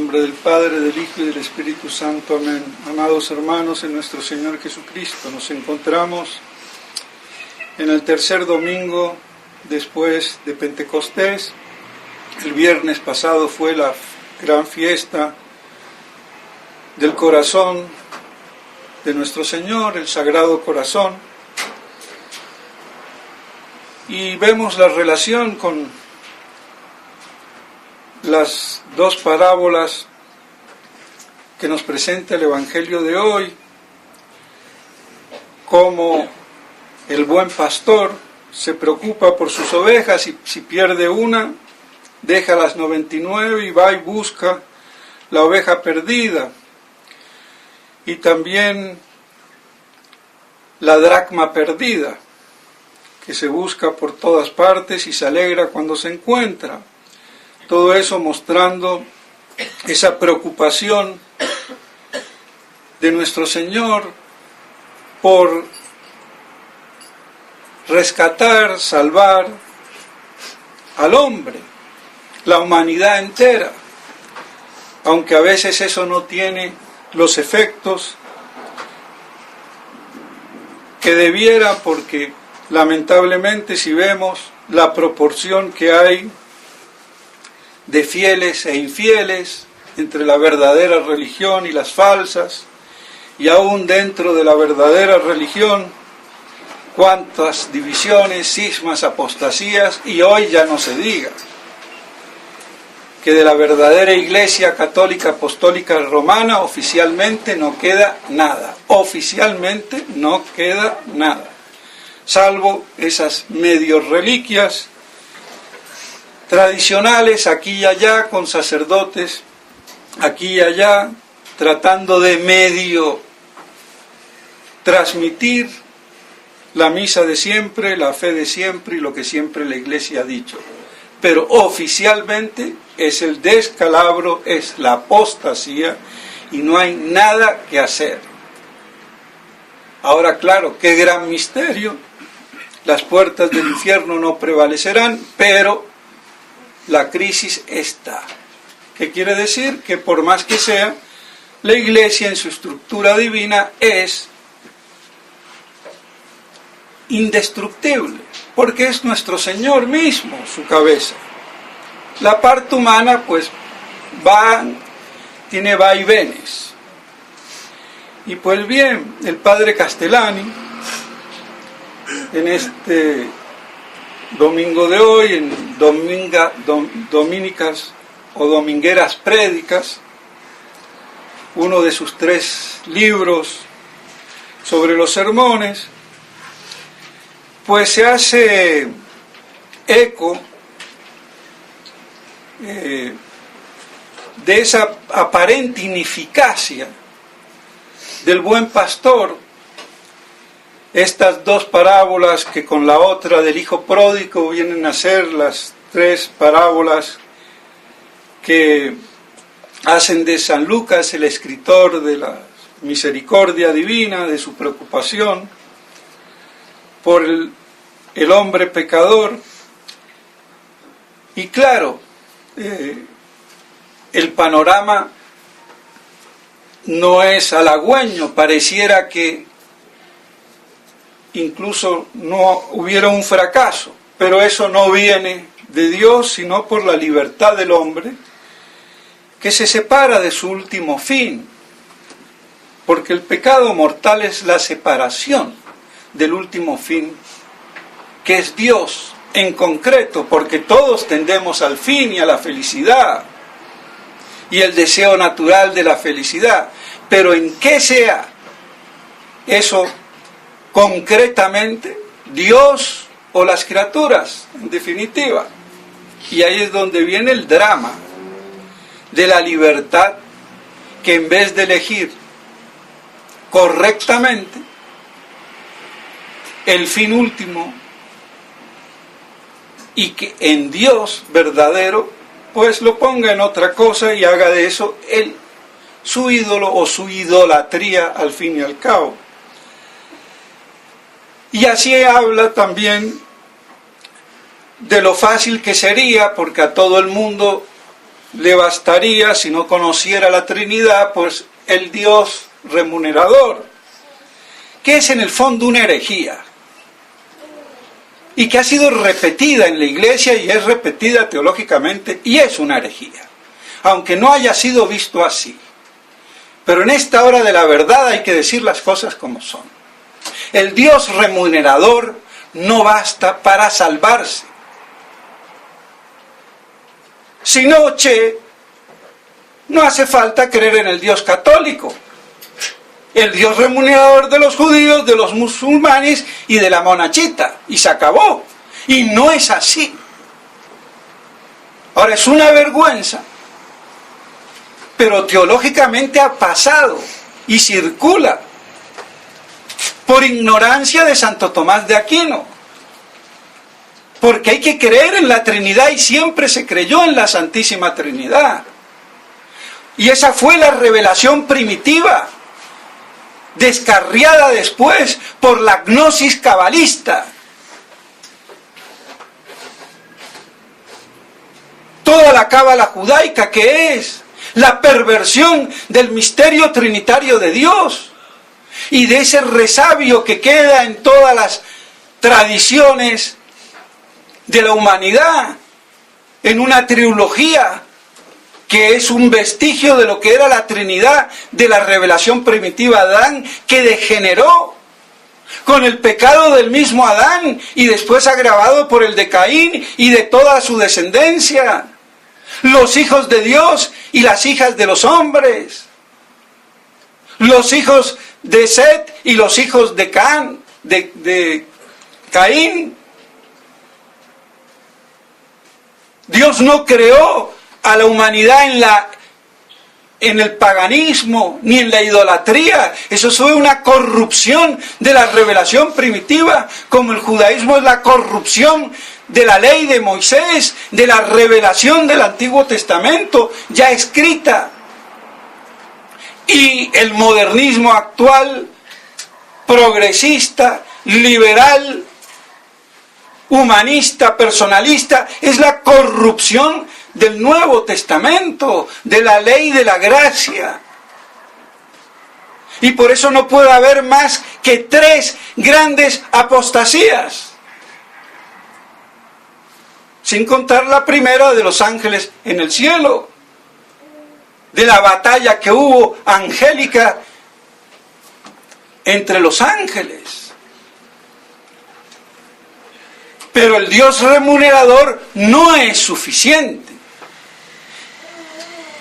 nombre del Padre, del Hijo y del Espíritu Santo. Amén. Amados hermanos en nuestro Señor Jesucristo, nos encontramos en el tercer domingo después de Pentecostés. El viernes pasado fue la gran fiesta del corazón de nuestro Señor, el Sagrado Corazón. Y vemos la relación con las dos parábolas que nos presenta el Evangelio de hoy, cómo el buen pastor se preocupa por sus ovejas y si pierde una, deja las 99 y va y busca la oveja perdida. Y también la dracma perdida, que se busca por todas partes y se alegra cuando se encuentra. Todo eso mostrando esa preocupación de nuestro Señor por rescatar, salvar al hombre, la humanidad entera, aunque a veces eso no tiene los efectos que debiera, porque lamentablemente si vemos la proporción que hay de fieles e infieles entre la verdadera religión y las falsas, y aún dentro de la verdadera religión, cuántas divisiones, cismas, apostasías, y hoy ya no se diga que de la verdadera Iglesia Católica Apostólica Romana oficialmente no queda nada, oficialmente no queda nada, salvo esas medio reliquias tradicionales aquí y allá, con sacerdotes aquí y allá, tratando de medio transmitir la misa de siempre, la fe de siempre y lo que siempre la Iglesia ha dicho. Pero oficialmente es el descalabro, es la apostasía y no hay nada que hacer. Ahora, claro, qué gran misterio. Las puertas del infierno no prevalecerán, pero la crisis está. ¿Qué quiere decir? Que por más que sea, la Iglesia en su estructura divina es indestructible, porque es nuestro Señor mismo, su cabeza. La parte humana, pues, tiene vaivenes. Y pues bien, el padre Castellani, en este domingo de hoy, en Dominicas o Domingueras Prédicas, uno de sus 3 libros sobre los sermones, pues se hace eco de esa aparente ineficacia del buen pastor. Estas 2 parábolas que con la otra del hijo pródigo vienen a ser las 3 parábolas que hacen de San Lucas el escritor de la misericordia divina, de su preocupación por el hombre pecador. Y claro, el panorama no es halagüeño, pareciera que incluso no hubiera un fracaso, pero eso no viene de Dios, sino por la libertad del hombre, que se separa de su último fin, porque el pecado mortal es la separación del último fin, que es Dios en concreto, porque todos tendemos al fin y a la felicidad, y el deseo natural de la felicidad, pero en qué sea eso concretamente, Dios o las criaturas, en definitiva. Y ahí es donde viene el drama de la libertad, que en vez de elegir correctamente el fin último, y que en Dios verdadero, pues lo ponga en otra cosa y haga de eso su ídolo o su idolatría al fin y al cabo. Y así habla también de lo fácil que sería, porque a todo el mundo le bastaría, si no conociera la Trinidad, pues el Dios remunerador, que es en el fondo una herejía, y que ha sido repetida en la Iglesia y es repetida teológicamente, y es una herejía, aunque no haya sido visto así. Pero en esta hora de la verdad hay que decir las cosas como son. El Dios remunerador no basta para salvarse. Si no, no hace falta creer en el Dios católico, el Dios remunerador de los judíos, de los musulmanes y de la monachita, y se acabó. Y no es así. Ahora, es una vergüenza, pero teológicamente ha pasado y circula por ignorancia de Santo Tomás de Aquino, porque hay que creer en la Trinidad y siempre se creyó en la Santísima Trinidad. Y esa fue la revelación primitiva, descarriada después por la gnosis cabalista. Toda la cábala judaica, que es la perversión del misterio trinitario de Dios y de ese resabio que queda en todas las tradiciones de la humanidad, en una trilogía que es un vestigio de lo que era la Trinidad de la revelación primitiva de Adán, que degeneró con el pecado del mismo Adán y después agravado por el de Caín y de toda su descendencia, los hijos de Dios y las hijas de los hombres, los hijos de Set y los hijos de Caín. Dios no creó a la humanidad en el paganismo ni en la idolatría. Eso fue una corrupción de la revelación primitiva, como el judaísmo es la corrupción de la ley de Moisés, de la revelación del Antiguo Testamento ya escrita. Y el modernismo actual, progresista, liberal, humanista, personalista, es la corrupción del Nuevo Testamento, de la ley de la gracia. Y por eso no puede haber más que 3 grandes apostasías, sin contar la primera de los ángeles en el cielo, de la batalla que hubo angélica entre los ángeles. Pero el Dios remunerador no es suficiente.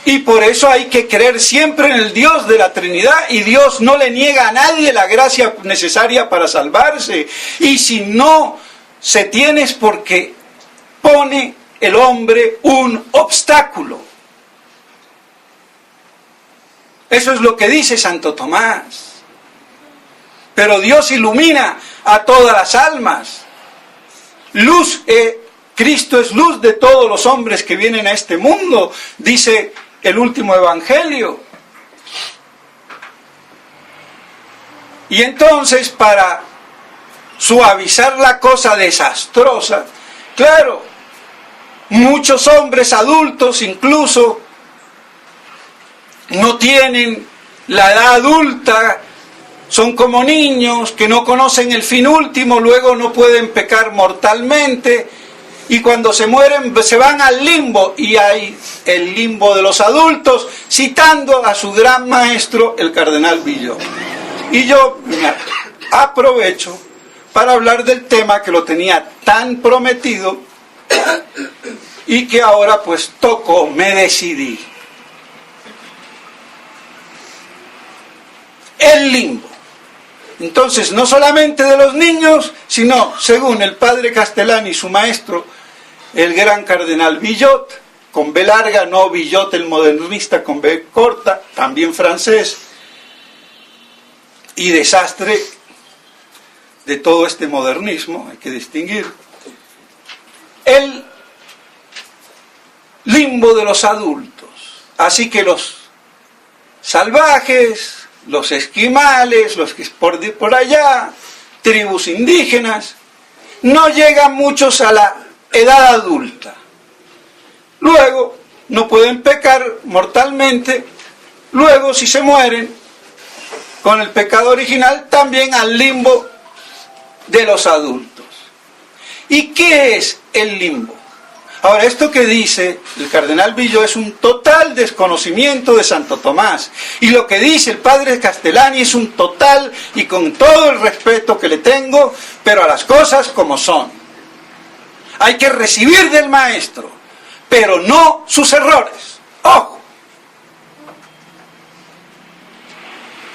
Y por eso hay que creer siempre en el Dios de la Trinidad, y Dios no le niega a nadie la gracia necesaria para salvarse. Y si no se tiene es porque pone el hombre un obstáculo. Eso es lo que dice Santo Tomás. Pero Dios ilumina a todas las almas. Cristo es luz de todos los hombres que vienen a este mundo, dice el último evangelio. Y entonces, para suavizar la cosa desastrosa, claro, muchos hombres adultos incluso no tienen la edad adulta, son como niños que no conocen el fin último, luego no pueden pecar mortalmente, y cuando se mueren se van al limbo, y hay el limbo de los adultos, citando a su gran maestro, el cardenal Villot. Y yo aprovecho para hablar del tema que lo tenía tan prometido y que ahora pues tocó, me decidí. El limbo. Entonces, no solamente de los niños, sino, según el padre Castellani y su maestro, el gran cardenal Villot, con B larga, no Villot el modernista con B corta, también francés, y desastre de todo este modernismo, hay que distinguir, el limbo de los adultos. Así que los salvajes, los esquimales, los que por allá, tribus indígenas, no llegan muchos a la edad adulta. Luego no pueden pecar mortalmente, luego si se mueren con el pecado original, también al limbo de los adultos. ¿Y qué es el limbo? Ahora, esto que dice el cardenal Villó es un total desconocimiento de Santo Tomás. Y lo que dice el padre Castellani es un total, y con todo el respeto que le tengo, pero a las cosas como son. Hay que recibir del maestro, pero no sus errores. ¡Ojo!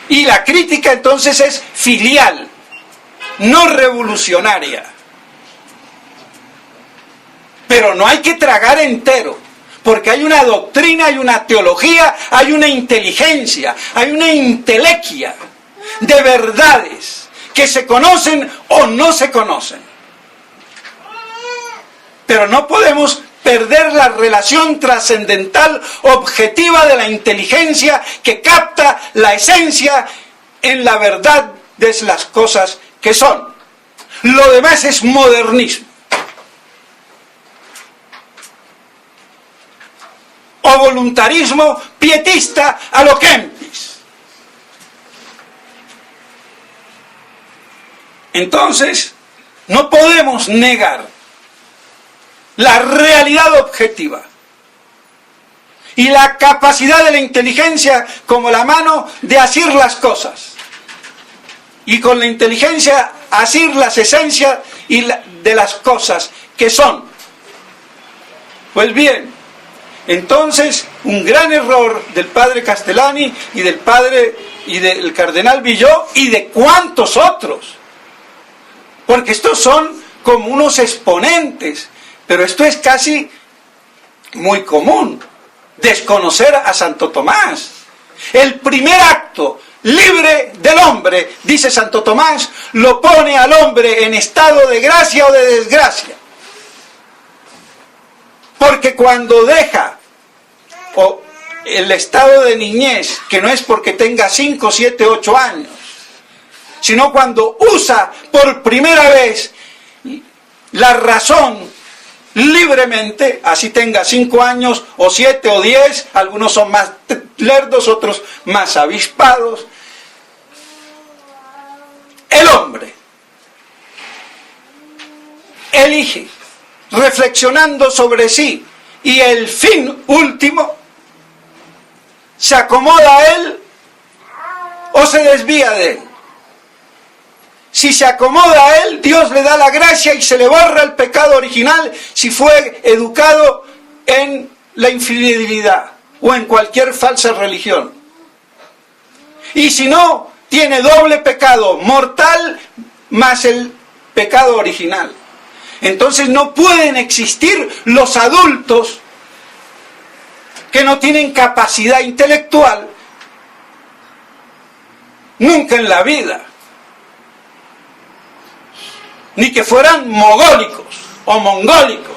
Y la crítica entonces es filial, no revolucionaria. Pero no hay que tragar entero, porque hay una doctrina, hay una teología, hay una inteligencia, hay una intelequia de verdades que se conocen o no se conocen. Pero no podemos perder la relación trascendental objetiva de la inteligencia que capta la esencia en la verdad de las cosas que son. Lo demás es modernismo. O voluntarismo pietista a lo Kempis. Entonces, no podemos negar la realidad objetiva y la capacidad de la inteligencia como la mano de asir las cosas, y con la inteligencia asir las esencias de las cosas que son. Pues bien, entonces, un gran error del padre Castellani y del cardenal Villó y de cuantos otros, porque estos son como unos exponentes, pero esto es casi muy común, desconocer a Santo Tomás. El primer acto libre del hombre, dice Santo Tomás, lo pone al hombre en estado de gracia o de desgracia. Porque cuando deja el estado de niñez, que no es porque tenga 5, 7, 8 años, sino cuando usa por primera vez la razón libremente, así tenga 5 años o 7 o 10, algunos son más lerdos, otros más avispados, el hombre elige, reflexionando sobre sí y el fin último, se acomoda a él o se desvía de él. Si se acomoda a él, Dios le da la gracia y se le borra el pecado original si fue educado en la infidelidad o en cualquier falsa religión. Y si no, tiene doble pecado mortal más el pecado original. Entonces no pueden existir los adultos que no tienen capacidad intelectual nunca en la vida, ni que fueran mogólicos o mongólicos.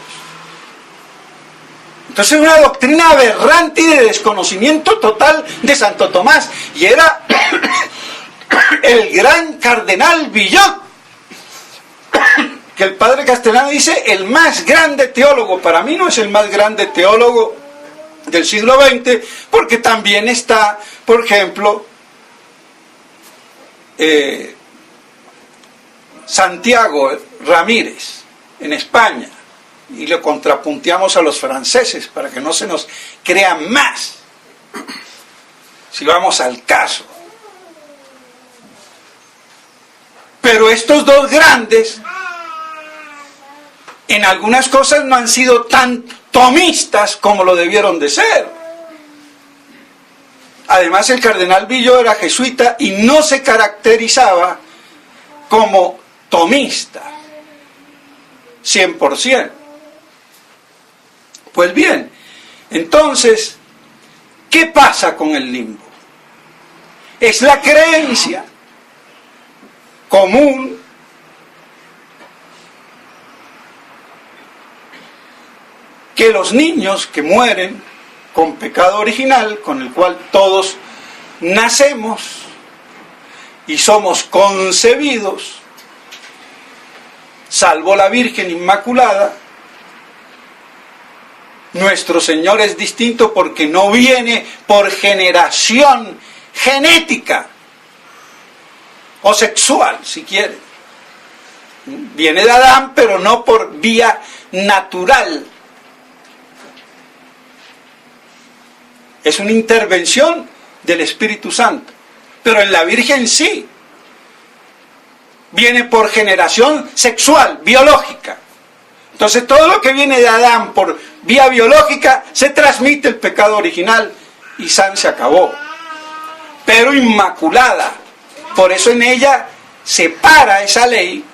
Entonces es una doctrina aberrante y de desconocimiento total de Santo Tomás, y era el gran cardenal Villot, que el padre Castellani dice el más grande teólogo. Para mí no es el más grande teólogo del siglo XX, porque también está, por ejemplo, Santiago Ramírez en España, y lo contrapunteamos a los franceses para que no se nos crean más, si vamos al caso. Pero estos dos grandes en algunas cosas no han sido tan tomistas como lo debieron de ser. Además, el cardenal Villó era jesuita y no se caracterizaba como tomista 100%. Pues bien, entonces, ¿qué pasa con el limbo? Es la creencia común que los niños que mueren con pecado original, con el cual todos nacemos y somos concebidos, salvo la Virgen Inmaculada, Nuestro Señor es distinto porque no viene por generación genética o sexual, si quiere. Viene de Adán, pero no por vía natural. Es una intervención del Espíritu Santo. Pero en la Virgen sí. Viene por generación sexual, biológica. Entonces todo lo que viene de Adán por vía biológica se transmite el pecado original y San se acabó. Pero inmaculada. Por eso en ella se para esa ley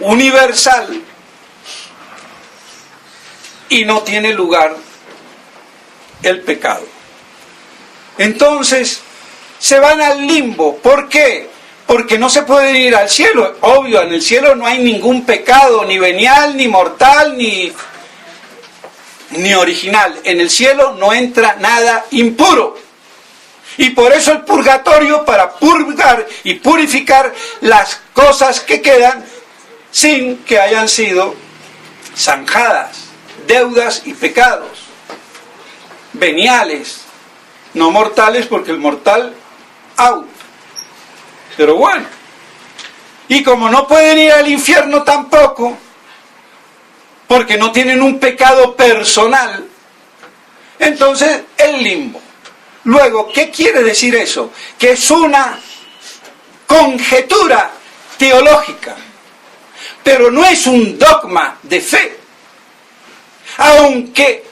universal y no tiene lugar el pecado. Entonces se van al limbo. ¿Por qué? Porque no se pueden ir al cielo. Obvio, en el cielo no hay ningún pecado, ni venial, ni mortal, ni original. En el cielo no entra nada impuro. Y por eso el purgatorio, para purgar y purificar las cosas que quedan sin que hayan sido zanjadas, deudas y pecados veniales, no mortales, porque el mortal out. Pero bueno, y como no pueden ir al infierno tampoco, porque no tienen un pecado personal, entonces el limbo. Luego, ¿qué quiere decir eso? Que es una conjetura teológica, pero no es un dogma de fe, aunque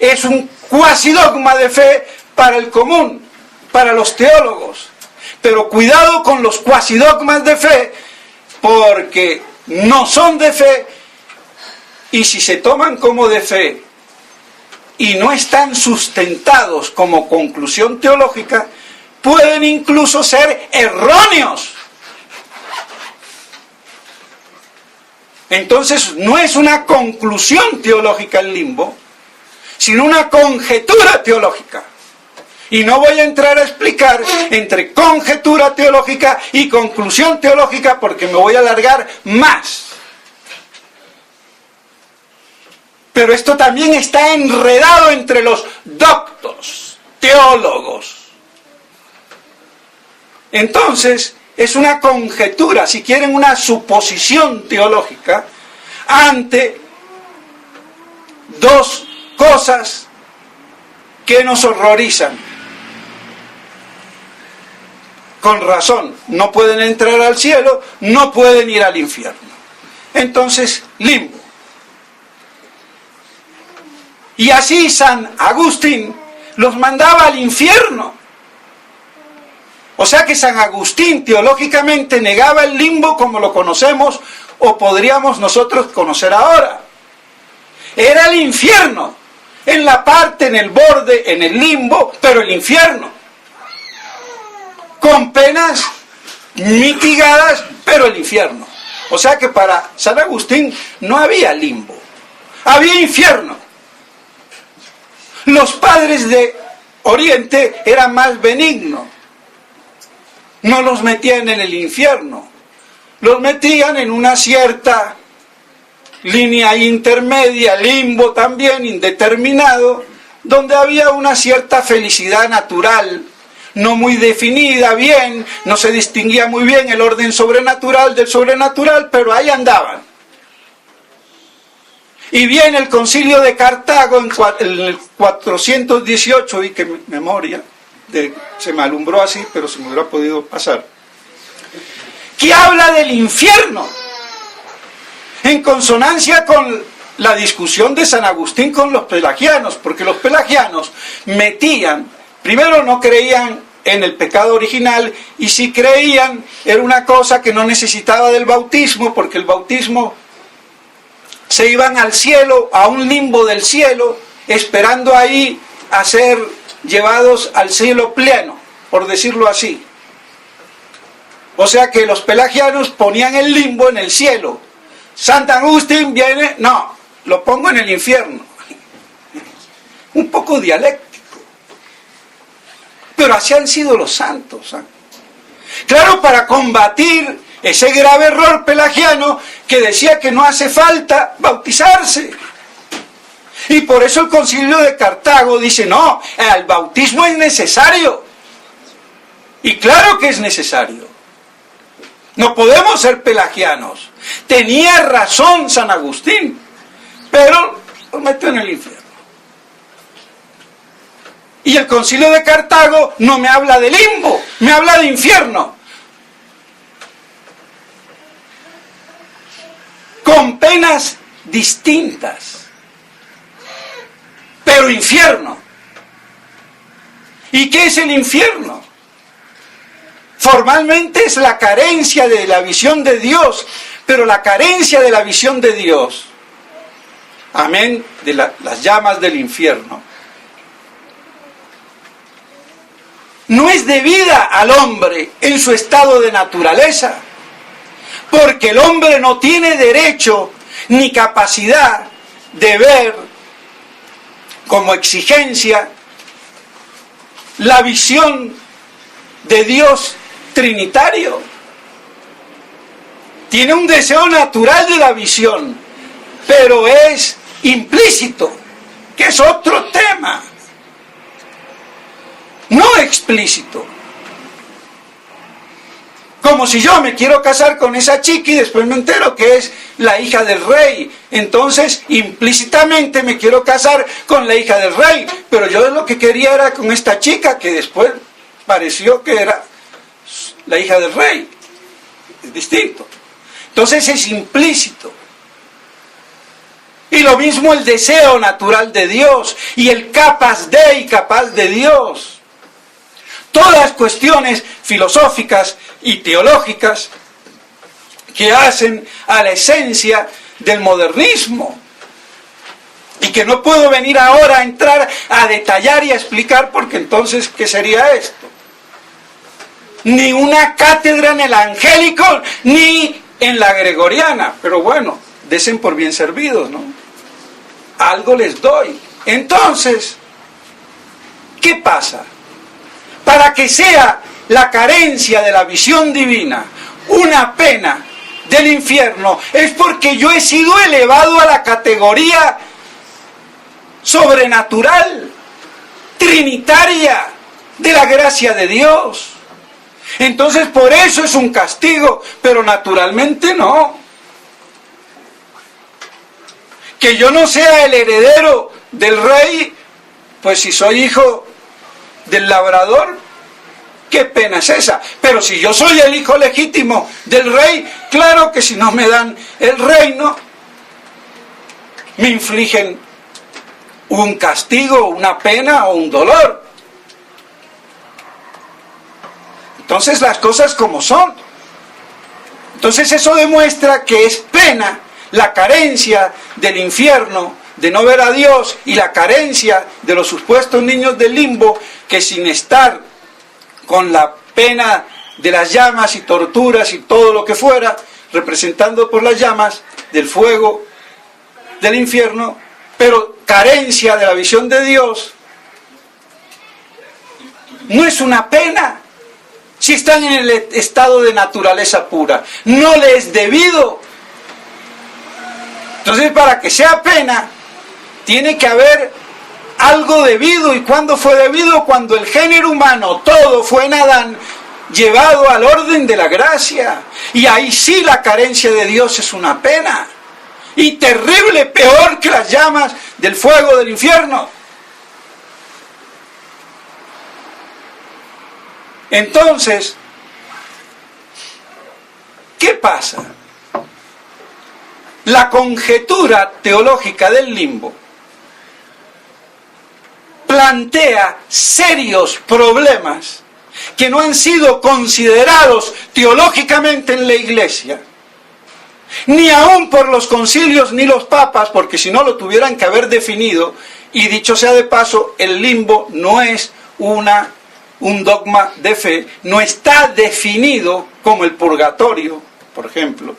es un cuasi dogma de fe para el común, para los teólogos. Pero cuidado con los cuasi dogmas de fe, porque no son de fe, y si se toman como de fe y no están sustentados como conclusión teológica, pueden incluso ser erróneos. Entonces no es una conclusión teológica el limbo, sino una conjetura teológica. Y no voy a entrar a explicar entre conjetura teológica y conclusión teológica porque me voy a alargar más. Pero esto también está enredado entre los doctos, teólogos. Entonces, es una conjetura, si quieren una suposición teológica, ante dos cosas que nos horrorizan. Con razón, no pueden entrar al cielo, no pueden ir al infierno. Entonces, limbo. Y así San Agustín los mandaba al infierno. O sea que San Agustín teológicamente negaba el limbo como lo conocemos o podríamos nosotros conocer ahora. Era el infierno, en la parte, en el borde, en el limbo, pero el infierno. Con penas mitigadas, pero el infierno. O sea que para San Agustín no había limbo, había infierno. Los padres de Oriente eran más benignos. No los metían en el infierno, los metían en una cierta línea intermedia, limbo también, indeterminado, donde había una cierta felicidad natural, no muy definida bien, no se distinguía muy bien el orden sobrenatural del sobrenatural, pero ahí andaban. Y viene el concilio de Cartago en el 418, y que memoria, se me alumbró así, pero se me hubiera podido pasar, que habla del infierno, en consonancia con la discusión de San Agustín con los pelagianos, porque los pelagianos metían, primero no creían en el pecado original, y si creían era una cosa que no necesitaba del bautismo, porque el bautismo se iban al cielo, a un limbo del cielo, esperando ahí a ser llevados al cielo pleno, por decirlo así. O sea que los pelagianos ponían el limbo en el cielo. San Agustín viene, no, lo pongo en el infierno. Un poco dialéctico. Pero así han sido los santos. Claro, para combatir ese grave error pelagiano que decía que no hace falta bautizarse. Y por eso el Concilio de Cartago dice, no, el bautismo es necesario. Y claro que es necesario. No podemos ser pelagianos. Tenía razón San Agustín, pero lo metió en el infierno. Y el Concilio de Cartago no me habla de limbo, me habla de infierno. Con penas distintas, pero infierno. ¿Y qué es el infierno? Formalmente es la carencia de la visión de Dios, pero la carencia de la visión de Dios, amén, de las llamas del infierno, no es debida al hombre en su estado de naturaleza, porque el hombre no tiene derecho ni capacidad de ver como exigencia la visión de Dios trinitario. Tiene un deseo natural de la visión, pero es implícito, que es otro tema, no explícito. Como si yo me quiero casar con esa chica y después me entero que es la hija del rey. Entonces, implícitamente me quiero casar con la hija del rey. Pero yo lo que quería era con esta chica que después pareció que era la hija del rey. Es distinto. Entonces es implícito. Y lo mismo el deseo natural de Dios y el capaz de Dios. Todas cuestiones filosóficas y teológicas que hacen a la esencia del modernismo y que no puedo venir ahora a entrar a detallar y a explicar, porque entonces, ¿qué sería esto? Ni una cátedra en el angélico ni en la gregoriana, pero bueno, desen por bien servidos, ¿no? Algo les doy. Entonces, ¿qué pasa? Para que sea la carencia de la visión divina una pena del infierno, es porque yo he sido elevado a la categoría sobrenatural, trinitaria, de la gracia de Dios. Entonces por eso es un castigo, pero naturalmente no. Que yo no sea el heredero del rey, pues si soy hijo del labrador, qué pena es esa. Pero si yo soy el hijo legítimo del rey, claro que si no me dan el reino, me infligen un castigo, una pena o un dolor. Entonces las cosas como son. Entonces eso demuestra que es pena la carencia del infierno, de no ver a Dios, y la carencia de los supuestos niños del limbo, que sin estar con la pena de las llamas y torturas y todo lo que fuera, representando por las llamas del fuego del infierno, pero carencia de la visión de Dios, no es una pena si están en el estado de naturaleza pura, no les es debido. Entonces, para que sea pena, tiene que haber algo debido. ¿Y cuándo fue debido? Cuando el género humano, todo fue en Adán, llevado al orden de la gracia. Y ahí sí la carencia de Dios es una pena. Y terrible, peor que las llamas del fuego del infierno. Entonces, ¿qué pasa? La conjetura teológica del limbo plantea serios problemas que no han sido considerados teológicamente en la Iglesia, ni aún por los concilios ni los papas, porque si no lo tuvieran que haber definido. Y dicho sea de paso, el limbo no es un dogma de fe, no está definido como el purgatorio, por ejemplo.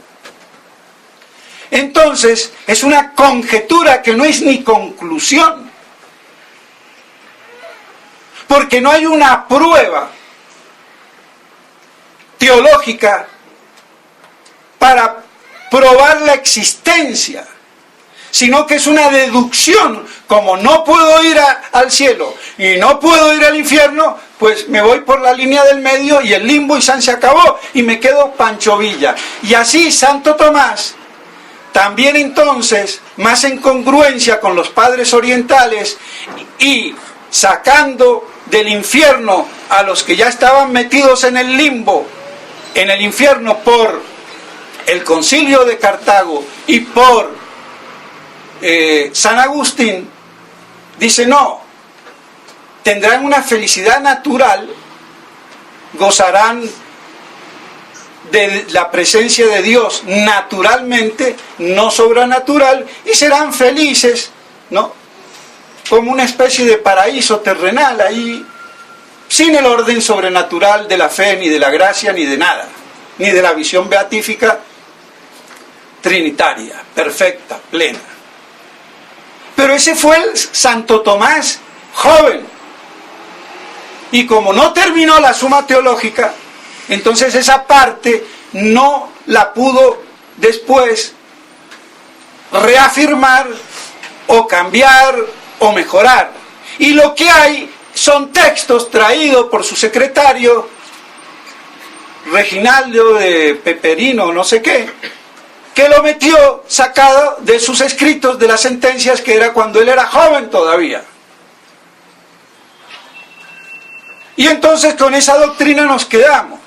Entonces, es una conjetura que no es ni conclusión, porque no hay una prueba teológica para probar la existencia sino que es una deducción. Como no puedo ir al cielo y no puedo ir al infierno, pues me voy por la línea del medio y el limbo y se acabó y me quedo Pancho Villa. Y así Santo Tomás, también entonces, más en congruencia con los padres orientales y sacando del infierno a los que ya estaban metidos en el limbo, en el infierno por el Concilio de Cartago y por San Agustín, dice no, tendrán una felicidad natural, gozarán de la presencia de Dios naturalmente, no sobrenatural, y serán felices, ¿no? Como una especie de paraíso terrenal ahí, sin el orden sobrenatural de la fe, ni de la gracia, ni de nada, ni de la visión beatífica trinitaria, perfecta, plena. Pero ese fue el Santo Tomás joven. Y como no terminó la Suma Teológica, entonces esa parte no la pudo después reafirmar o cambiar o mejorar. Y lo que hay son textos traídos por su secretario, Reginaldo de Peperino, no sé qué, que lo metió sacado de sus escritos de las sentencias, que era cuando él era joven todavía. Y entonces con esa doctrina nos quedamos.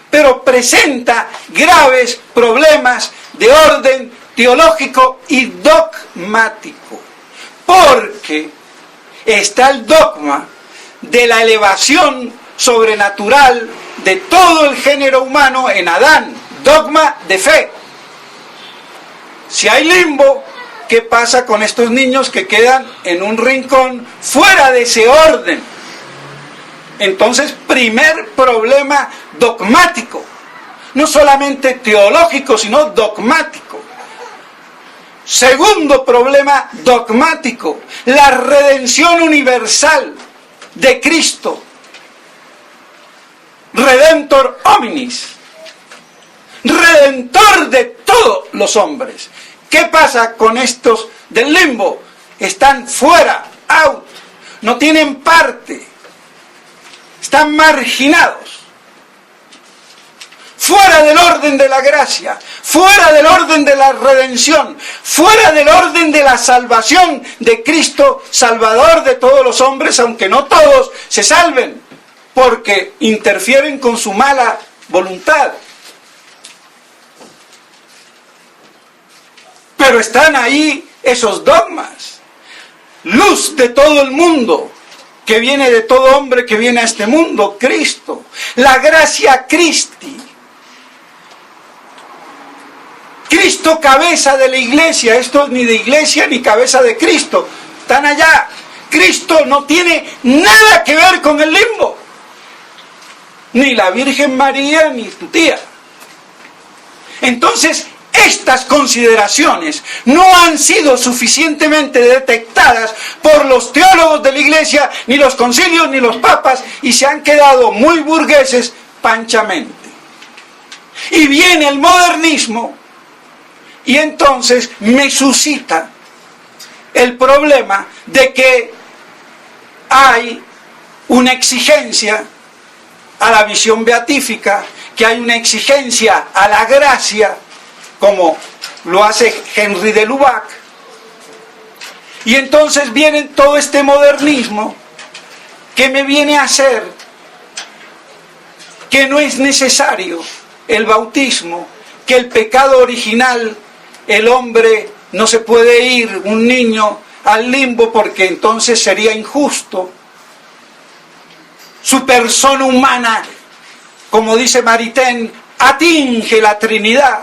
Pero presenta graves problemas de orden teológico y dogmático. Porque está el dogma de la elevación sobrenatural de todo el género humano en Adán. Dogma de fe. Si hay limbo, ¿qué pasa con estos niños que quedan en un rincón fuera de ese orden? Entonces, primer problema dogmático, no solamente teológico, sino dogmático. Segundo problema dogmático, la redención universal de Cristo, Redentor hominis, redentor de todos los hombres. ¿Qué pasa con estos del limbo? Están fuera, out, no tienen parte. Están marginados, fuera del orden de la gracia, fuera del orden de la redención, fuera del orden de la salvación de Cristo, Salvador de todos los hombres, aunque no todos se salven, porque interfieren con su mala voluntad. Pero están ahí esos dogmas, luz de todo el mundo, que viene de todo hombre que viene a este mundo, Cristo, la gracia Christi, Cristo cabeza de la iglesia. Esto ni de iglesia ni cabeza de Cristo, están allá. Cristo no tiene nada que ver con el limbo, ni la Virgen María ni tu tía. Entonces, estas consideraciones no han sido suficientemente detectadas por los teólogos de la Iglesia, ni los concilios, ni los papas, y se han quedado muy burgueses panchamente. Y viene el modernismo, y entonces me suscita el problema de que hay una exigencia a la visión beatífica, que hay una exigencia a la gracia, como lo hace Henry de Lubac. Y entonces viene todo este modernismo que me viene a hacer que no es necesario el bautismo, que el pecado original, el hombre no se puede ir, un niño, al limbo, porque entonces sería injusto. Su persona humana, como dice Maritain, atinge la Trinidad.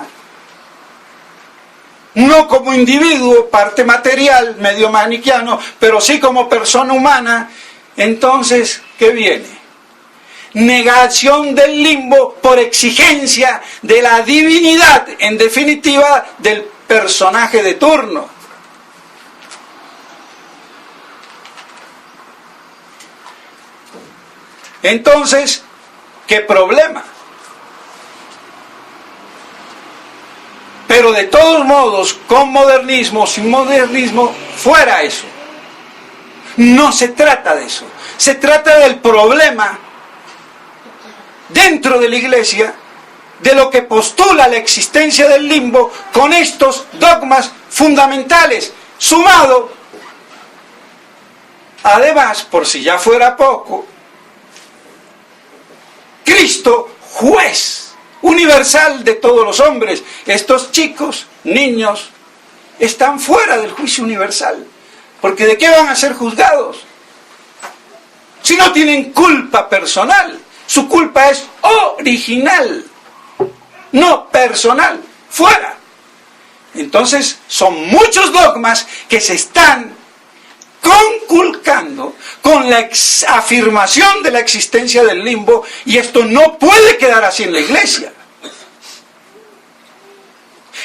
No como individuo, parte material, medio maniquiano, pero sí como persona humana. Entonces, ¿qué viene? Negación del limbo por exigencia de la divinidad, en definitiva, del personaje de turno. Entonces, ¿qué problema? Pero de todos modos, con modernismo, sin modernismo, fuera eso. No se trata de eso. Se trata del problema dentro de la Iglesia, de lo que postula la existencia del limbo con estos dogmas fundamentales, sumado, además, por si ya fuera poco, Cristo, juez universal de todos los hombres. Estos chicos, niños, están fuera del juicio universal, porque ¿de qué van a ser juzgados? Si no tienen culpa personal, su culpa es original, no personal, fuera. Entonces son muchos dogmas que se están conculcando con la afirmación de la existencia del limbo, y esto no puede quedar así en la Iglesia.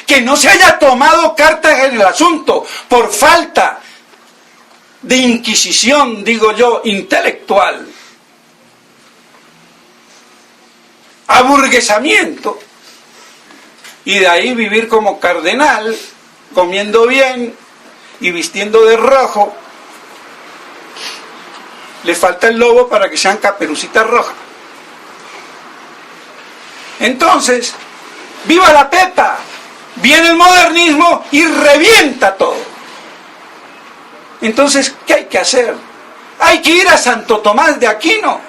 Que no se haya tomado cartas en el asunto por falta de inquisición, digo yo, intelectual, aburguesamiento, y de ahí vivir como cardenal, comiendo bien y vistiendo de rojo. Le falta el lobo para que sean Caperucita Roja. Entonces, ¡viva la Pepa! Viene el modernismo y revienta todo. Entonces, ¿qué hay que hacer? Hay que ir a Santo Tomás de Aquino.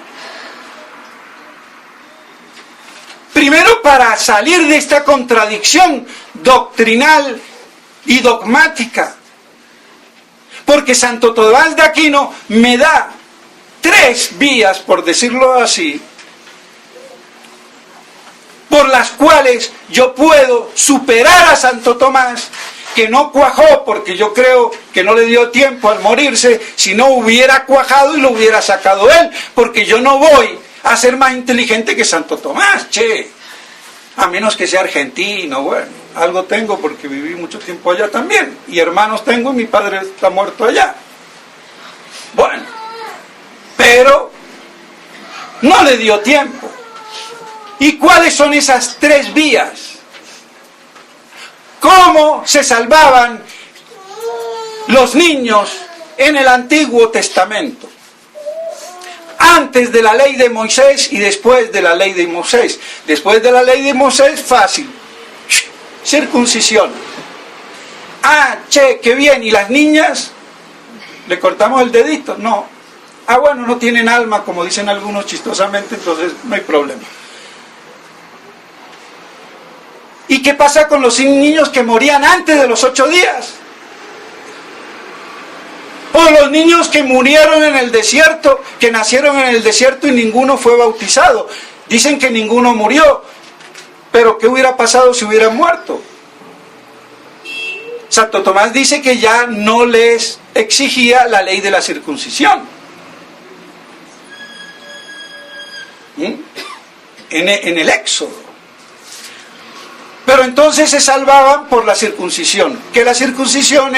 Primero, para salir de esta contradicción doctrinal y dogmática. Porque Santo Tomás de Aquino me da 3 vías, por decirlo así, por las cuales yo puedo superar a Santo Tomás, que no cuajó, porque yo creo que no le dio tiempo al morirse. Si no, hubiera cuajado y lo hubiera sacado él, porque yo no voy a ser más inteligente que Santo Tomás, che, a menos que sea argentino. Bueno, algo tengo porque viví mucho tiempo allá también, y hermanos tengo, y mi padre está muerto allá. Bueno, pero no le dio tiempo. ¿Y cuáles son esas 3 vías? ¿Cómo se salvaban los niños en el Antiguo Testamento? Antes de la ley de Moisés y después de la ley de Moisés. Después de la ley de Moisés, fácil. Circuncisión. Ah, che, qué bien. ¿Y las niñas? ¿Le cortamos el dedito? No. Ah, bueno, no tienen alma, como dicen algunos chistosamente, entonces no hay problema. ¿Y qué pasa con los niños que morían antes de los 8 días? O los niños que murieron en el desierto, que nacieron en el desierto y ninguno fue bautizado. Dicen que ninguno murió, pero ¿qué hubiera pasado si hubieran muerto? Santo Tomás dice que ya no les exigía la ley de la circuncisión. En el Éxodo. Pero entonces se salvaban por la circuncisión. Que la circuncisión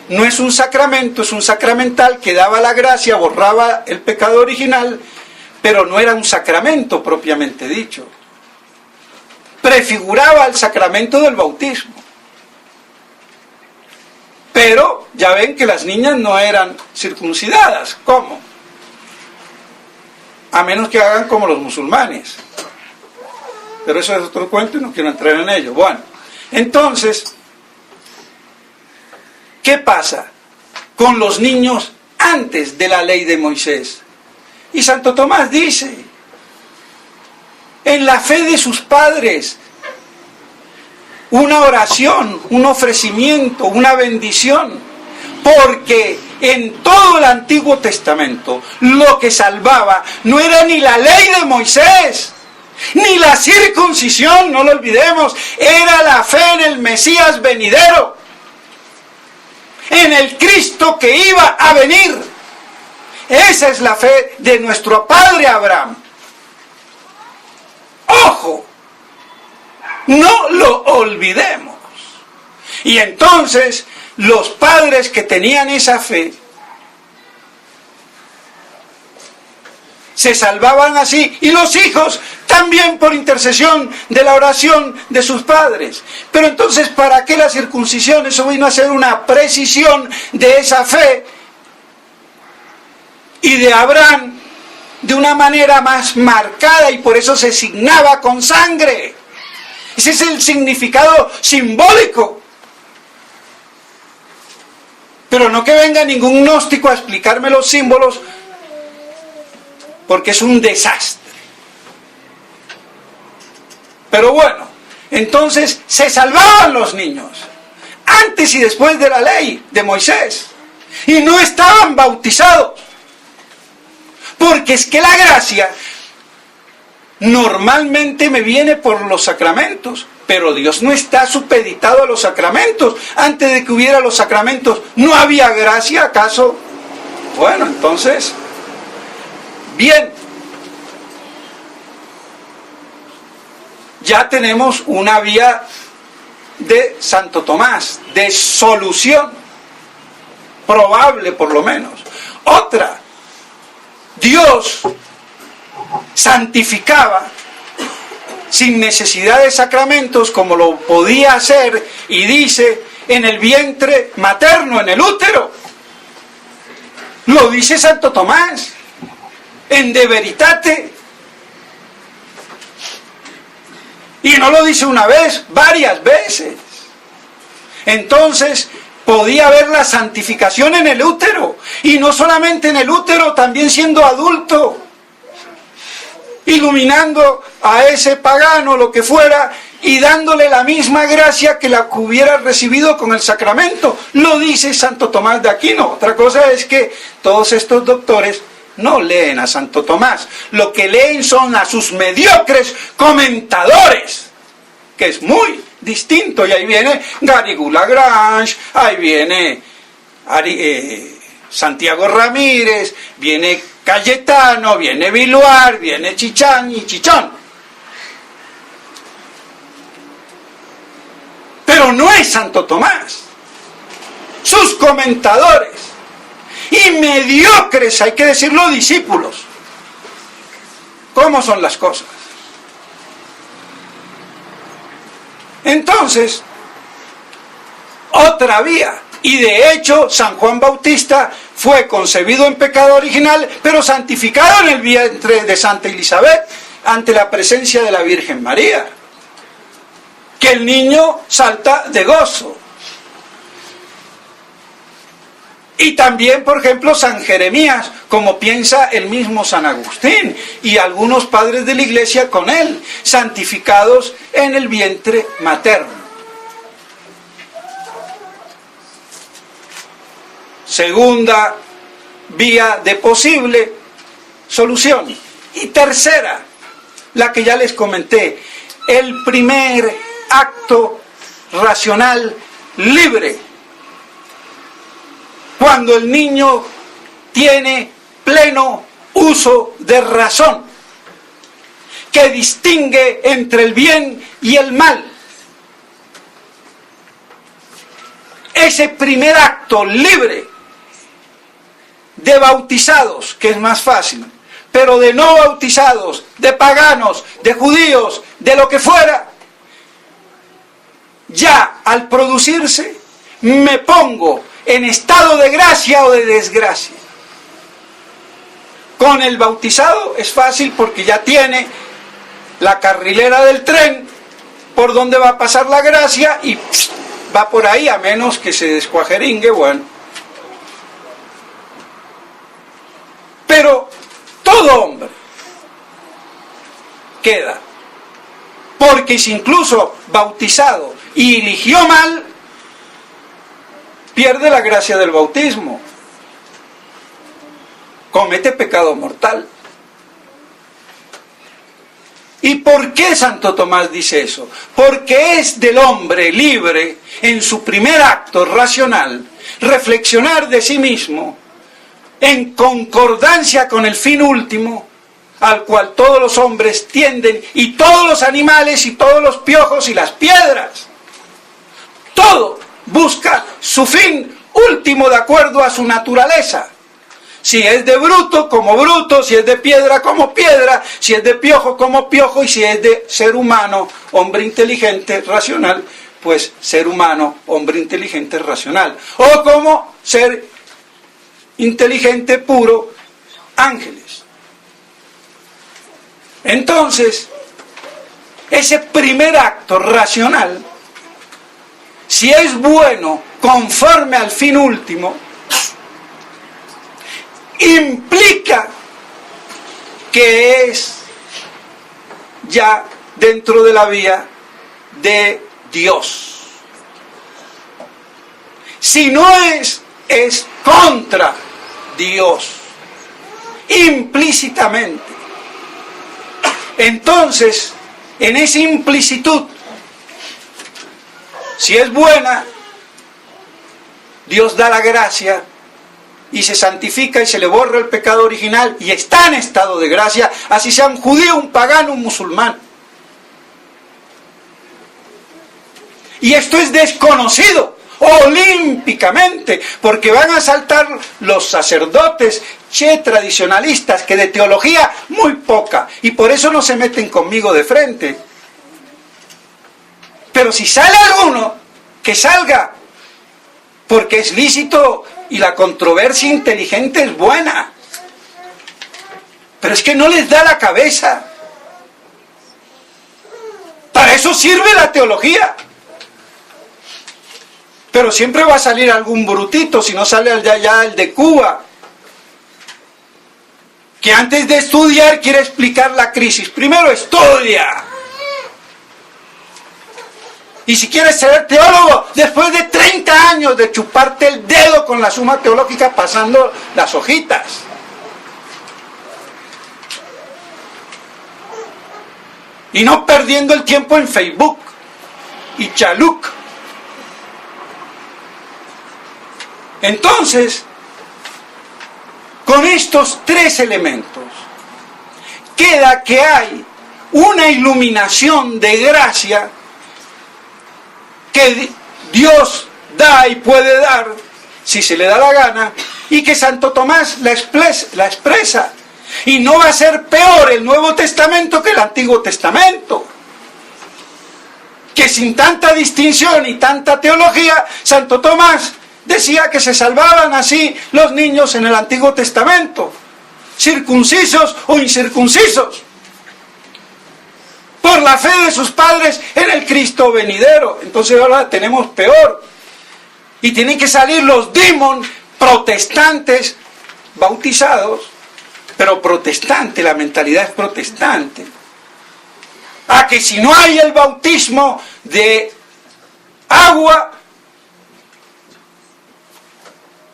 no es un sacramento, es un sacramental que daba la gracia, borraba el pecado original, pero no era un sacramento propiamente dicho. Prefiguraba el sacramento del bautismo. Pero ya ven que las niñas no eran circuncidadas. ¿Cómo? A menos que hagan como los musulmanes. Pero eso es otro cuento y no quiero entrar en ello. Bueno, entonces, ¿qué pasa con los niños antes de la ley de Moisés? Y Santo Tomás dice, en la fe de sus padres, una oración, un ofrecimiento, una bendición, porque en todo el Antiguo Testamento lo que salvaba no era ni la ley de Moisés, ni la circuncisión, no lo olvidemos, era la fe en el Mesías venidero, en el Cristo que iba a venir. Esa es la fe de nuestro padre Abraham. ¡Ojo! No lo olvidemos. Y entonces, los padres que tenían esa fe se salvaban así, y los hijos también por intercesión de la oración de sus padres. Pero entonces, ¿para qué la circuncisión? Eso vino a ser una precisión de esa fe y de Abraham de una manera más marcada, y por eso se signaba con sangre. Ese es el significado simbólico. Pero no que venga ningún gnóstico a explicarme los símbolos, porque es un desastre. Pero bueno, entonces se salvaban los niños, antes y después de la ley de Moisés, y no estaban bautizados, porque es que la gracia normalmente me viene por los sacramentos, pero Dios no está supeditado a los sacramentos. Antes de que hubiera los sacramentos, ¿no había gracia acaso? Bueno, entonces, bien, ya tenemos una vía de Santo Tomás, de solución, probable por lo menos. Otra, Dios santificaba sin necesidad de sacramentos, como lo podía hacer, y dice, en el vientre materno, en el útero. Lo dice Santo Tomás, en De Veritate. Y no lo dice una vez, varias veces. Entonces, podía haber la santificación en el útero, y no solamente en el útero, también siendo adulto, iluminando a ese pagano, lo que fuera, y dándole la misma gracia que la que hubiera recibido con el sacramento. Lo dice Santo Tomás de Aquino. Otra cosa es que todos estos doctores no leen a Santo Tomás, lo que leen son a sus mediocres comentadores, que es muy distinto. Y ahí viene Garrigou Lagrange, ahí viene Santiago Ramírez, viene Cayetano, viene Viluar, viene Chichán y Chichón. Pero no es Santo Tomás. Sus comentadores y mediocres, hay que decirlo, discípulos. ¿Cómo son las cosas? Entonces, otra vía. Y de hecho, San Juan Bautista fue concebido en pecado original, pero santificado en el vientre de Santa Elizabeth, ante la presencia de la Virgen María. Que el niño salta de gozo. Y también, por ejemplo, San Jeremías, como piensa el mismo San Agustín, y algunos padres de la Iglesia con él, santificados en el vientre materno. Segunda vía de posible solución. Y tercera, la que ya les comenté, el primer acto racional libre. Cuando el niño tiene pleno uso de razón, que distingue entre el bien y el mal. Ese primer acto libre de bautizados, que es más fácil, pero de no bautizados, de paganos, de judíos, de lo que fuera, ya al producirse me pongo en estado de gracia o de desgracia. Con el bautizado es fácil porque ya tiene la carrilera del tren por donde va a pasar la gracia y va por ahí, a menos que se descuajeringue, bueno. Pero todo hombre queda, porque si incluso bautizado y eligió mal, pierde la gracia del bautismo, comete pecado mortal. ¿Y por qué Santo Tomás dice eso? Porque es del hombre libre, en su primer acto racional, reflexionar de sí mismo, en concordancia con el fin último, al cual todos los hombres tienden, y todos los animales, y todos los piojos, y las piedras. Todo busca su fin último de acuerdo a su naturaleza. Si es de bruto, como bruto, si es de piedra, como piedra, si es de piojo, como piojo, y si es de ser humano, hombre inteligente, racional, pues ser humano, hombre inteligente, racional. O como ser inteligente, puro, ángeles. Entonces, ese primer acto racional, si es bueno conforme al fin último, implica que es ya dentro de la vía de Dios. Si no es contra Dios, implícitamente. Entonces, en esa implicitud, si es buena, Dios da la gracia y se santifica y se le borra el pecado original y está en estado de gracia, así sea un judío, un pagano, un musulmán. Y esto es desconocido olímpicamente, porque van a saltar los sacerdotes tradicionalistas, que de teología muy poca, y por eso no se meten conmigo de frente. Pero si sale alguno, que salga, porque es lícito y la controversia inteligente es buena. Pero es que no les da la cabeza. Para eso sirve la teología. Pero siempre va a salir algún brutito, si no sale allá el de Cuba, que antes de estudiar quiere explicar la crisis. Primero estudia. Y si quieres ser teólogo, después de 30 años de chuparte el dedo con la Suma Teológica pasando las hojitas. Y no perdiendo el tiempo en Facebook y Chaluc. Entonces, con estos tres elementos, queda que hay una iluminación de gracia que Dios da y puede dar, si se le da la gana, y que Santo Tomás la expresa. Y no va a ser peor el Nuevo Testamento que el Antiguo Testamento. Que sin tanta distinción y tanta teología, Santo Tomás decía que se salvaban así los niños en el Antiguo Testamento, circuncisos o incircuncisos, por la fe de sus padres en el Cristo venidero. Entonces ahora tenemos peor. Y tienen que salir los demon protestantes bautizados, pero protestante, la mentalidad es protestante. A que si no hay el bautismo de agua,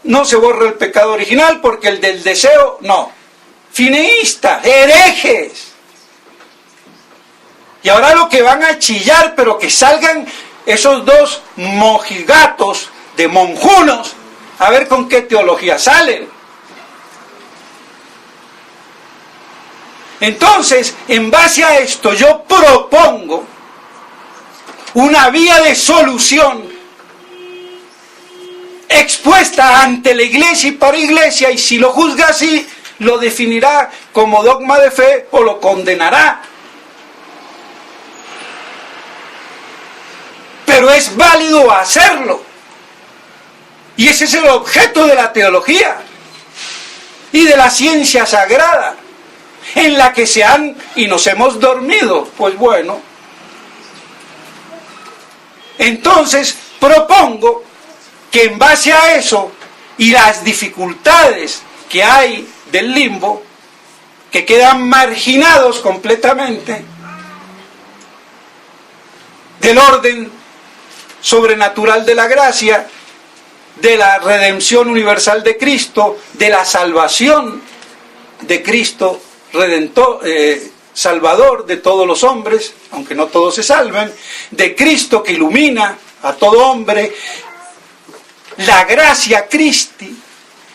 no se borra el pecado original, porque el del deseo, no. Fineístas, herejes. Y ahora lo que van a chillar, pero que salgan esos dos mojigatos de monjunos, a ver con qué teología salen. Entonces, en base a esto, yo propongo una vía de solución expuesta ante la Iglesia y para Iglesia, y si lo juzga así, lo definirá como dogma de fe o lo condenará. Pero es válido hacerlo. Y ese es el objeto de la teología y de la ciencia sagrada, en la que se han y nos hemos dormido. Pues bueno, entonces propongo que en base a eso y las dificultades que hay del limbo, que quedan marginados completamente del orden sobrenatural de la gracia, de la redención universal de Cristo, de la salvación de Cristo, redentor, salvador de todos los hombres, aunque no todos se salven, de Cristo que ilumina a todo hombre, la gracia Christi,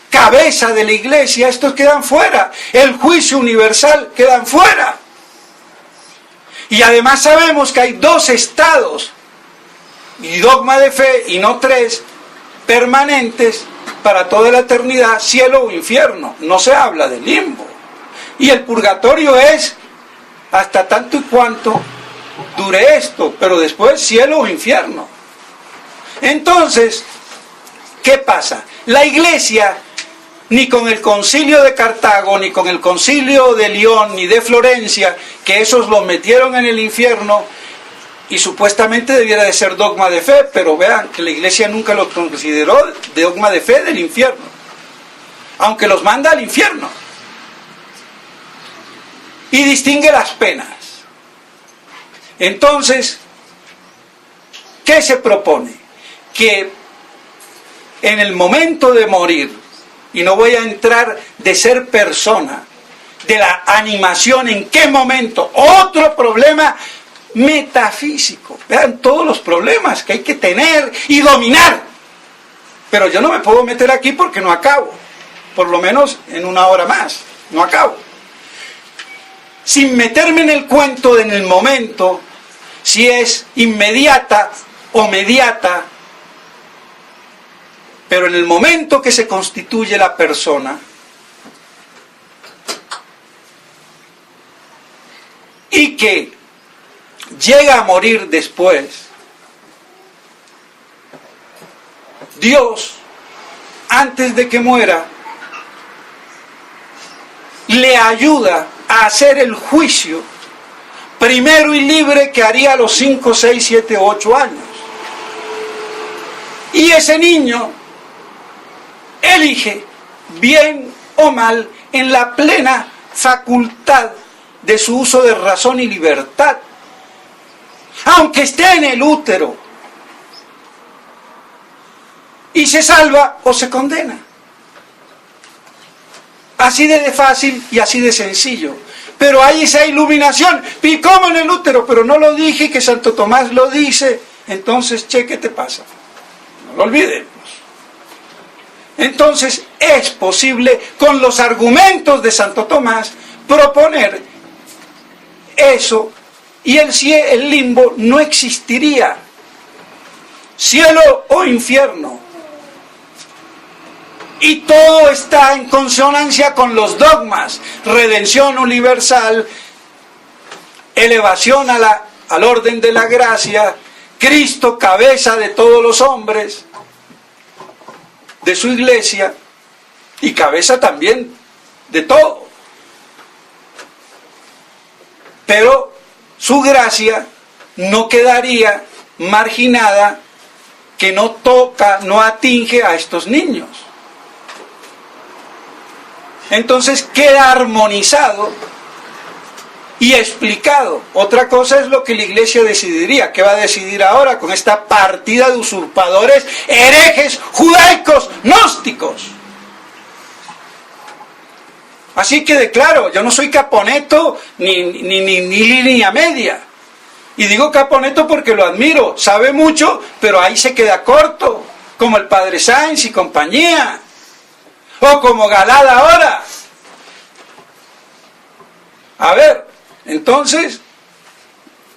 cabeza de la Iglesia, estos quedan fuera, el juicio universal quedan fuera. Y además sabemos que hay dos estados, y dogma de fe, y no tres, permanentes, para toda la eternidad, cielo o infierno. No se habla de limbo. Y el purgatorio es hasta tanto y cuanto dure esto, pero después cielo o infierno. Entonces, ¿qué pasa? La Iglesia, ni con el concilio de Cartago, ni con el concilio de León, ni de Florencia, que esos los metieron en el infierno, y supuestamente debiera de ser dogma de fe, pero vean que la Iglesia nunca lo consideró dogma de fe del infierno, aunque los manda al infierno. Y distingue las penas. Entonces, ¿qué se propone? Que en el momento de morir, y no voy a entrar de ser persona, de la animación, en qué momento, otro problema metafísico. Vean todos los problemas que hay que tener y dominar. Pero yo no me puedo meter aquí porque no acabo. Por lo menos en una hora más, no acabo. Sin meterme en el cuento de en el momento, si es inmediata o mediata, pero en el momento que se constituye la persona, y que llega a morir después, Dios, antes de que muera, le ayuda a hacer el juicio primero y libre que haría a los 5, 6, 7, 8 años. Y ese niño elige, bien o mal, en la plena facultad de su uso de razón y libertad, aunque esté en el útero, y se salva o se condena. Así de fácil y así de sencillo. Pero hay esa iluminación. ¿Y cómo en el útero? Pero no lo dije, que Santo Tomás lo dice. Entonces, che, ¿qué te pasa? No lo olvidemos. Entonces, es posible, con los argumentos de Santo Tomás, proponer eso, y el limbo no existiría. Cielo o infierno. Y todo está en consonancia con los dogmas: redención universal, elevación al orden de la gracia, Cristo cabeza de todos los hombres, de su iglesia, y cabeza también de todo. Pero su gracia no quedaría marginada, que no toca, no atinge a estos niños. Entonces queda armonizado y explicado. Otra cosa es lo que la Iglesia decidiría. ¿Qué va a decidir ahora con esta partida de usurpadores, herejes, judaicos, gnósticos? Así que declaro, yo no soy Caponeto ni línea media. Y digo Caponeto porque lo admiro, sabe mucho, pero ahí se queda corto, como el Padre Sáenz y compañía. O como Galad ahora. A ver, entonces,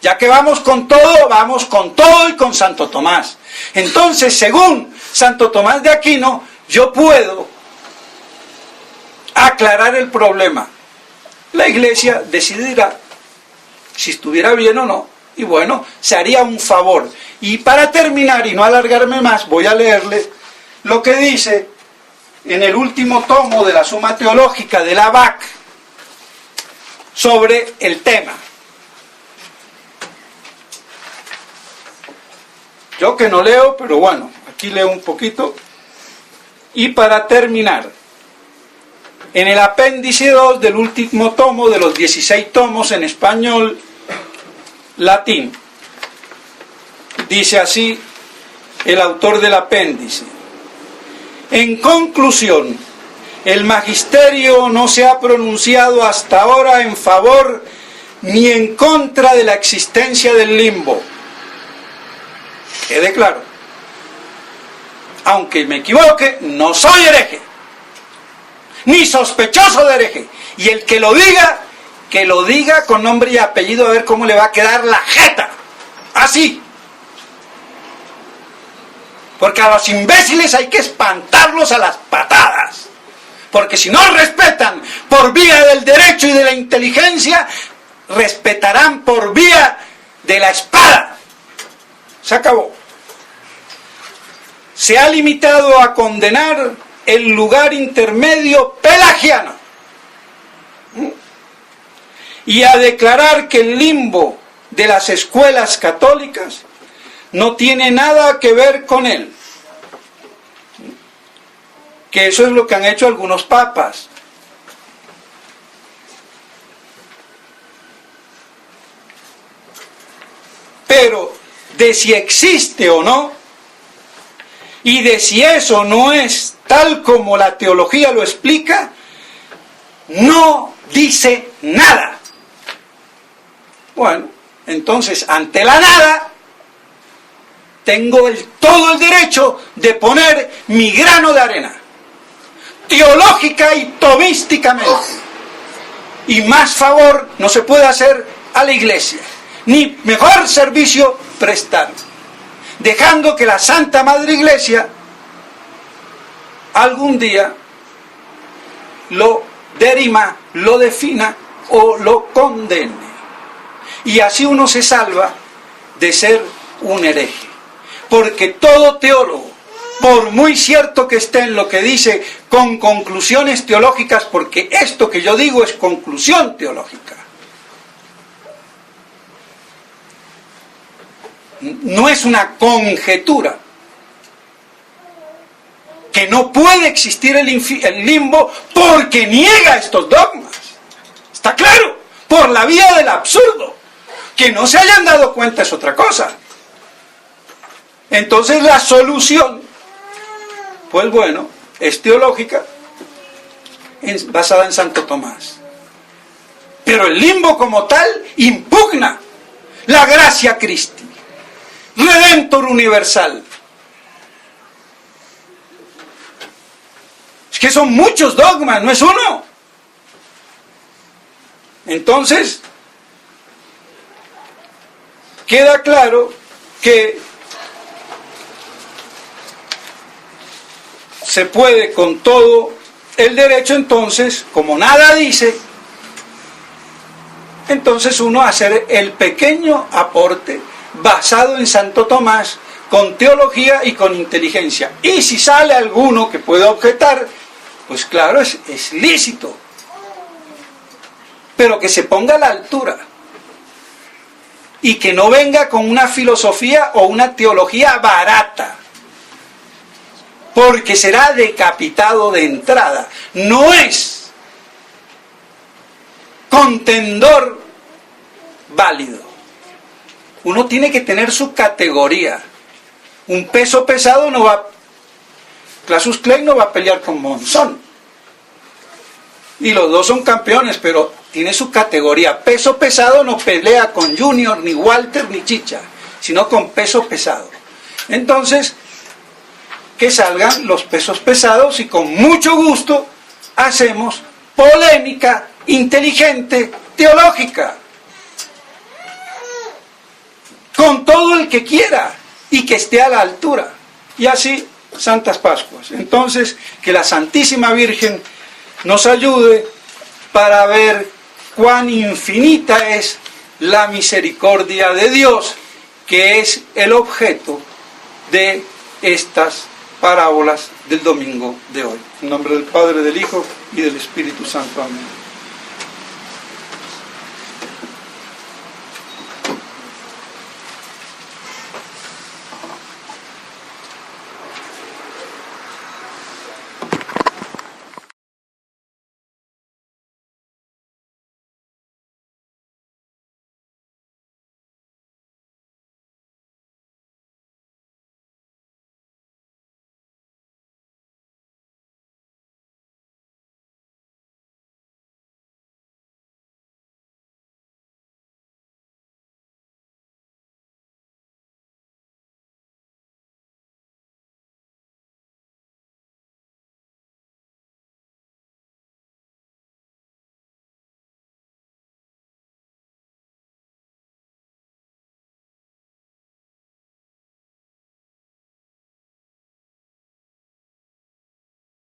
ya que vamos con todo y con Santo Tomás. Entonces, según Santo Tomás de Aquino, yo puedo aclarar el problema. La Iglesia decidirá si estuviera bien o no. Y bueno, se haría un favor. Y para terminar y no alargarme más, voy a leerle lo que dice en el último tomo de la Suma Teológica de la BAC sobre el tema. Yo que no leo, pero bueno, aquí leo un poquito. Y para terminar, en el apéndice 2 del último tomo de los 16 tomos en español latín, dice así el autor del apéndice: en conclusión, el magisterio no se ha pronunciado hasta ahora en favor ni en contra de la existencia del limbo. Quede claro. Aunque me equivoque, no soy hereje, ni sospechoso de hereje. Y el que lo diga con nombre y apellido, a ver cómo le va a quedar la jeta. Así. Porque a los imbéciles hay que espantarlos a las patadas. Porque si no respetan por vía del derecho y de la inteligencia, respetarán por vía de la espada. Se acabó. Se ha limitado a condenar el lugar intermedio pelagiano y a declarar que el limbo de las escuelas católicas no tiene nada que ver con él. Que eso es lo que han hecho algunos papas. Pero de si existe o no, y de si eso no es tal como la teología lo explica, no dice nada. Bueno, entonces, ante la nada, tengo todo el derecho de poner mi grano de arena, teológica y tomísticamente. Y más favor no se puede hacer a la Iglesia, ni mejor servicio prestar, dejando que la Santa Madre Iglesia algún día lo derima, lo defina o lo condene. Y así uno se salva de ser un hereje. Porque todo teólogo, por muy cierto que esté en lo que dice con conclusiones teológicas, porque esto que yo digo es conclusión teológica, no es una conjetura, que no puede existir el limbo porque niega estos dogmas. ¿Está claro? Por la vía del absurdo. Que no se hayan dado cuenta es otra cosa. Entonces la solución, pues bueno, es teológica, basada en Santo Tomás. Pero el limbo como tal impugna la gracia Christi, Redentor universal. Es que son muchos dogmas, no es uno. Entonces, queda claro que se puede con todo el derecho, entonces, como nada dice, entonces uno hacer el pequeño aporte basado en Santo Tomás, con teología y con inteligencia. Y si sale alguno que pueda objetar, pues claro, es lícito, pero que se ponga a la altura y que no venga con una filosofía o una teología barata, porque será decapitado de entrada. No es contendor válido. Uno tiene que tener su categoría. Un peso pesado no va, Cassius Clay no va a pelear con Monzón, y los dos son campeones, pero tiene su categoría. Peso pesado no pelea con Junior, ni Walter, ni Chicha, sino con peso pesado. Entonces, que salgan los pesos pesados y con mucho gusto hacemos polémica inteligente, teológica, con todo el que quiera y que esté a la altura. Y así, Santas Pascuas. Entonces, que la Santísima Virgen nos ayude para ver cuán infinita es la misericordia de Dios, que es el objeto de estas parábolas del domingo de hoy. En nombre del Padre, del Hijo y del Espíritu Santo. Amén.